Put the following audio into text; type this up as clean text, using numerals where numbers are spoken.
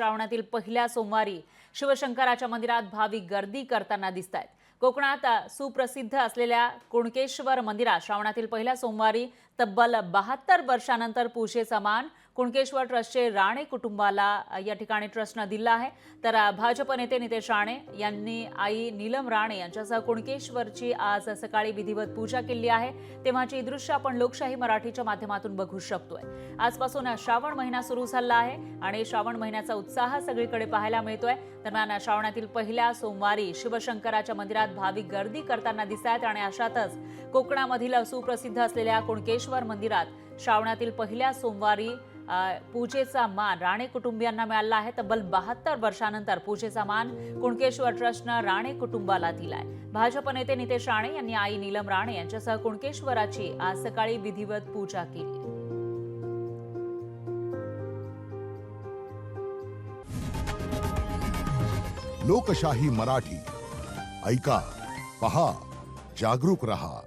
श्रावणातील पहिल्या सोमवारी शिवशंकराच्या मंदिरात भाविक गर्दी करताना दिसतायत। कोकणात सुप्रसिद्ध असलेल्या कुणकेश्वर मंदिरात श्रावणातील पहिल्या सोमवारी तब्बल 72 वर्षांनंतर पूजेचा मान कुणकेश्वर ट्रस्टचे राणे कुटुंबाला या ठिकाणी ट्रस्टनं दिला आहे। तर भाजप नेते नितेश राणे यांनी आई नीलम राणे यांच्यासह कुणकेश्वरची आज सकाळी विधिवत पूजा केली आहे। तेव्हाची दृश्य आपण लोकशाही मराठीच्या माध्यमातून बघू शकतोय। आजपासून श्रावण महिना सुरू झाला आहे आणि श्रावण महिन्याचा उत्साह सगळीकडे पाहायला मिळतोय। दरम्यान श्रावणातील पहिल्या सोमवारी शिवशंकराच्या मंदिरात भाविक गर्दी करताना दिसतात आणि अशातच कोकणामधील सुप्रसिद्ध असलेल्या कुणकेश्वर मंदिरात श्रावणातील पहिल्या सोमवारी पूजेचा मान राणे कुटुंबियांना मिळाला आहे। तब्बल 72 वर्षांनंतर पूजेचा मान कुणकेश्वर ट्रस्टनं राणे कुटुंबाला दिलाय। भाजप नेते नितेश राणे यांनी आई नीलम राणे यांच्यासह कुणकेश्वराची आज सकाळी विधिवत पूजा केली। लोकशाही मराठी ऐका, पहा, जागरूक रहा।